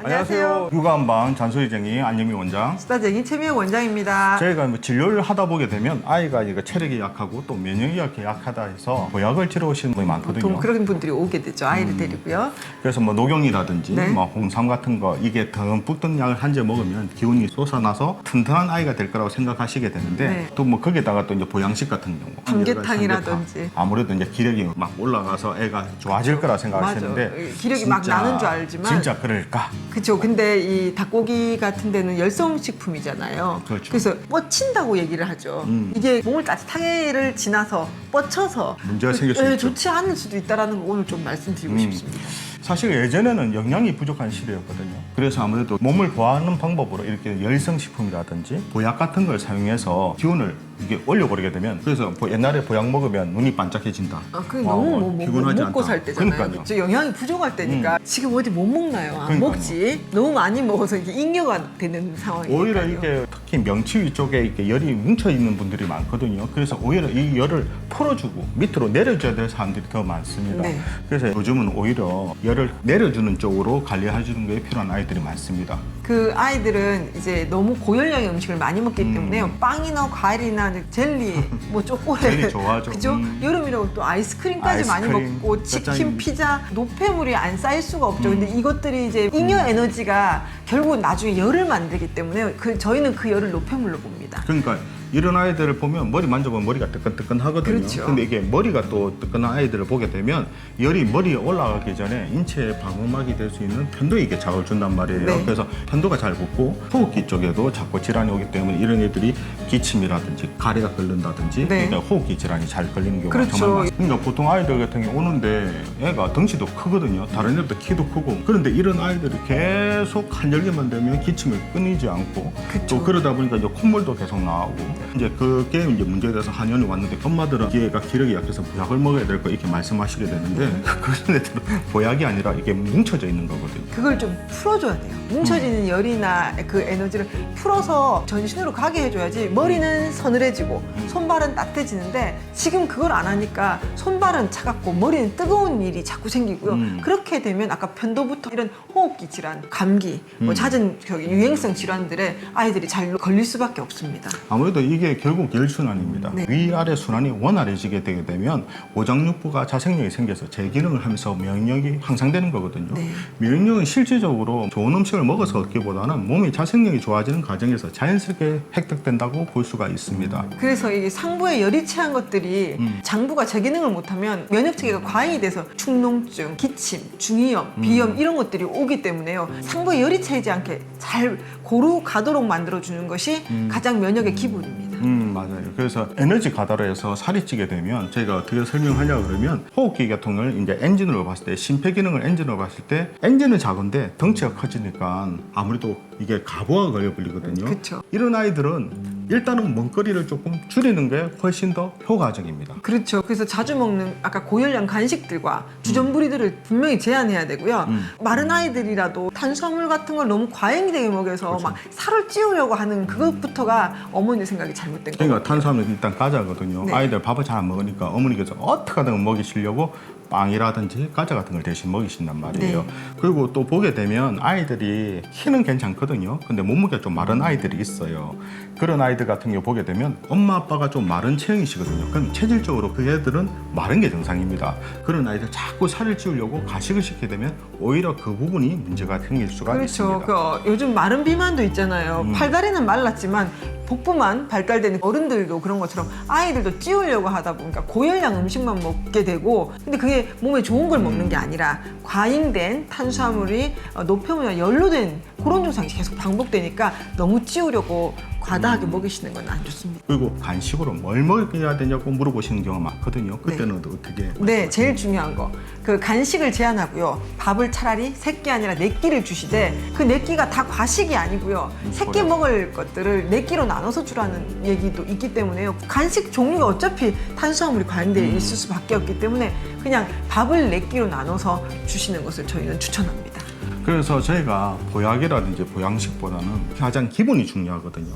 안녕하세요. 육아한방 잔소리쟁이 안영미 원장. 수다쟁이 최미영 원장입니다. 저희가 뭐 진료를 하다 보게 되면 아이가 이거 체력이 약하고 또 면역력이 약하다 해서 보약을 치러 오시는 분이 많거든요. 보통 그런 분들이 오게 되죠. 아이를 데리고요. 그래서 뭐 녹용이라든지 네. 뭐 홍삼 같은 거 이게 듬뿍 든 약을 한 재 먹으면 기운이 솟아나서 튼튼한 아이가 될 거라고 생각하시게 되는데 네. 또 뭐 거기다가 또 이제 보양식 같은 경우 삼계탕이라든지. 삼계탕. 아무래도 이제 기력이 막 올라가서 애가 좋아질 거라 생각하시는데 맞아. 기력이 막 진짜, 나는 줄 알지만 진짜 그럴까? 그렇죠. 근데 이 닭고기 같은 데는 열성식품이잖아요. 그렇죠. 그래서 뻗친다고 얘기를 하죠. 이게 몸을 따뜻하게를 지나서 뻗쳐서 문제가 생길 수 있죠. 좋지 않을 수도 있다는 걸 오늘 좀 말씀드리고 싶습니다. 사실 예전에는 영양이 부족한 시대였거든요. 그래서 아무래도 몸을 보호하는 방법으로 이렇게 열성식품이라든지 보약 같은 걸 사용해서 기운을 이게 올려버리게 되면 그래서 옛날에 보약 먹으면 눈이 반짝해진다. 그게 너무 못 피곤하지 먹고 않다. 살 때잖아요. 그러니까요. 그렇죠? 영양이 부족할 때니까 지금 어디 못 먹나요? 안 그러니까요. 먹지. 너무 많이 먹어서 이게 잉여가 되는 상황이니까요. 오히려 이게 특히 명치위 쪽에 이렇게 열이 뭉쳐 있는 분들이 많거든요. 그래서 오히려 이 열을 풀어주고 밑으로 내려줘야 될 사람들이 더 많습니다. 네. 그래서 요즘은 오히려 열을 내려주는 쪽으로 관리해주는 게 필요한 아이들이 많습니다. 그 아이들은 이제 너무 고열량의 음식을 많이 먹기 때문에 빵이나 과일이나 젤리, 뭐 초콜릿, 젤리 좋아하죠. 그죠? 여름이라고 또 아이스크림까지 많이 아이스크림, 먹고 치킨, 짜장면. 피자, 노폐물이 안 쌓일 수가 없죠. 근데 이것들이 이제 잉여 에너지가 결국 나중에 열을 만들기 때문에 저희는 그 열을 노폐물로 봅니다. 그러니까 이런 아이들을 보면 머리 만져보면 머리가 뜨끈뜨끈하거든요. 그렇죠. 근데 이게 머리가 또 뜨끈한 아이들을 보게 되면 열이 머리에 올라가기 전에 인체에 방어막이 될 수 있는 편도에 이게 자극을 준단 말이에요. 네. 그래서 편도가 잘 붓고 호흡기 쪽에도 자꾸 질환이 오기 때문에 이런 애들이 기침이라든지 가래가 끓는다든지 네. 그러니까 호흡기 질환이 잘 걸리는 경우가 그렇죠. 정말 많습니다. 그러니까 보통 아이들 같은 경우 오는데 애가 덩치도 크거든요. 다른 애들보다 키도 크고 그런데 이런 아이들이 계속 한열기만 되면 기침을 끊이지 않고 그쵸. 또 그러다 보니까 이제 콧물도 계속 나오고 이제 그게 이제 문제가 돼서 한의원에 왔는데 엄마들은 얘가 기력이 약해서 보약을 먹어야 될 거 이렇게 말씀하시게 되는데 그런 애들은 보약이 아니라 이게 뭉쳐져 있는 거거든요. 그걸 좀 풀어줘야 돼요. 뭉쳐지는 열이나 그 에너지를 풀어서 전신으로 가게 해줘야지 머리는 서늘해지고 손발은 따뜻해지는데 지금 그걸 안 하니까 손발은 차갑고 머리는 뜨거운 일이 자꾸 생기고요. 그렇게 되면 아까 편도부터 이런 호흡기 질환, 감기, 뭐 잦은 유행성 질환들에 아이들이 잘 걸릴 수밖에 없습니다. 아무래도 이게 결국 열순환입니다. 네. 위아래 순환이 원활해지게 되게 되면 오장육부가 자생력이 생겨서 재기능을 하면서 면역력이 향상되는 거거든요. 네. 면역력은 실질적으로 좋은 음식을 먹어서 얻기보다는 몸의 자생력이 좋아지는 과정에서 자연스럽게 획득된다고 볼 수가 있습니다. 그래서 이 상부에 열이 채한 것들이 장부가 재기능을 못하면 면역체계가 과잉이 돼서 축농증, 기침, 중이염, 비염 이런 것들이 오기 때문에요. 상부에 열이 채이지 않게 잘 고루 가도록 만들어주는 것이 가장 면역의 기본입니다. 맞아요. 그래서 에너지 가다로 해서 살이 찌게 되면 저희가 어떻게 설명하냐 그러면 호흡기 계통을 이제 엔진으로 봤을 때 심폐 기능을 엔진으로 봤을 때 엔진은 작은데 덩치가 커지니까 아무래도 이게 가부하가 걸려버리거든요. 그쵸. 이런 아이들은 일단은 먹거리를 조금 줄이는 게 훨씬 더 효과적입니다. 그렇죠. 그래서 자주 먹는 아까 고열량 간식들과 주전부리들을 분명히 제한해야 되고요. 마른 아이들이라도 탄수화물 같은 걸 너무 과잉되게 먹여서 그렇죠. 막 살을 찌우려고 하는 그것부터가 어머니 생각이 잘못된 거예요. 그러니까 탄수화물은 일단 가자거든요. 네. 아이들 밥을 잘 안 먹으니까 어머니께서 어떻게 하든 먹이시려고 빵이라든지 과자 같은 걸 대신 먹이신단 말이에요. 네. 그리고 또 보게 되면 아이들이 키는 괜찮거든요. 근데 몸무게가 좀 마른 아이들이 있어요. 그런 아이들 같은 경우 보게 되면 엄마 아빠가 좀 마른 체형이시거든요. 그럼 체질적으로 그 애들은 마른 게 정상입니다. 그런 아이들 자꾸 살을 찌우려고 가식을 시키게 되면 오히려 그 부분이 문제가 생길 수가 그렇죠. 있습니다. 그 요즘 마른 비만도 있잖아요. 팔다리는 말랐지만 복부만 발달되는 어른들도 그런 것처럼 아이들도 찌우려고 하다 보니까 고열량 음식만 먹게 되고 근데 그게 몸에 좋은 걸 먹는 게 아니라 과잉된 탄수화물이 노폐물이나 열로 된 그런 증상이 계속 반복되니까 너무 찌우려고 과다하게 먹이시는 건 안 좋습니다. 그리고 간식으로 뭘 먹여야 되냐고 물어보시는 경우가 많거든요. 그때는 어떻게? 네, 제일 중요한 거. 그 간식을 제한하고요. 밥을 차라리 3끼 아니라 4끼를 주시되 그 4끼가 다 과식이 아니고요. 3끼 먹을 것들을 4끼로 나눠서 주라는 얘기도 있기 때문에요. 간식 종류가 어차피 탄수화물이 과잉되어 있을 수밖에 없기 때문에 그냥 밥을 4끼로 나눠서 주시는 것을 저희는 추천합니다. 그래서 저희가 보약이라든지 보양식보다는 가장 기본이 중요하거든요.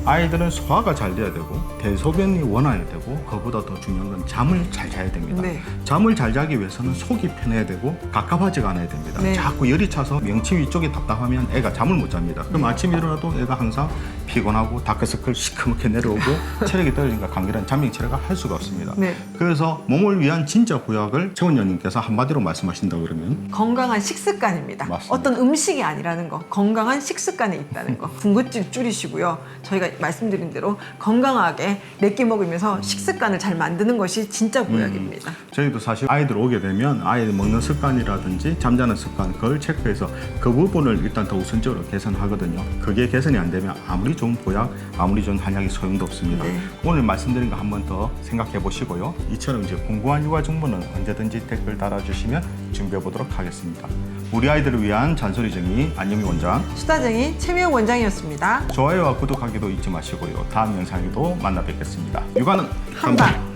아이들은 소화가 잘 돼야 되고 대소변이 원활해야 되고 그보다 더 중요한 건 잠을 잘 자야 됩니다. 네. 잠을 잘 자기 위해서는 속이 편해야 되고 갑갑하지가 않아야 됩니다. 네. 자꾸 열이 차서 명치 위쪽이 답답하면 애가 잠을 못 잡니다. 그럼 아침에 일어나도 애가 항상 피곤하고 다크서클 시커멓게 내려오고 체력이 떨어지니까 감기란 잠병 치료가 할 수가 없습니다. 네. 그래서 몸을 위한 진짜 구약을 최원장님께서 한마디로 말씀하신다고 그러면 건강한 식습관입니다. 맞습니다. 어떤 음식이 아니라는 거, 건강한 식습관이 있다는 거. 군것질 줄이시고요. 저희가 말씀드린 대로 건강하게 내끼 먹으면서 식습관을 잘 만드는 것이 진짜 보약입니다. 저희도 사실 아이들 오게 되면 아이들 먹는 습관이라든지 잠자는 습관 그걸 체크해서 그 부분을 일단 더 우선적으로 개선하거든요. 그게 개선이 안 되면 아무리 좋은 보약, 아무리 좋은 한약이 소용도 없습니다. 네. 오늘 말씀드린 거 한 번 더 생각해 보시고요. 이처럼 이제 궁금한 육아 정보는 언제든지 댓글 달아주시면 준비해 보도록 하겠습니다. 우리 아이들을 위한 잔소리 정의 안영미 원장, 수다쟁이 최미영 원장이었습니다. 좋아요와 구독하기도 잊지 마시고요. 다음 영상에도 만나 뵙겠습니다. 육아는 한방.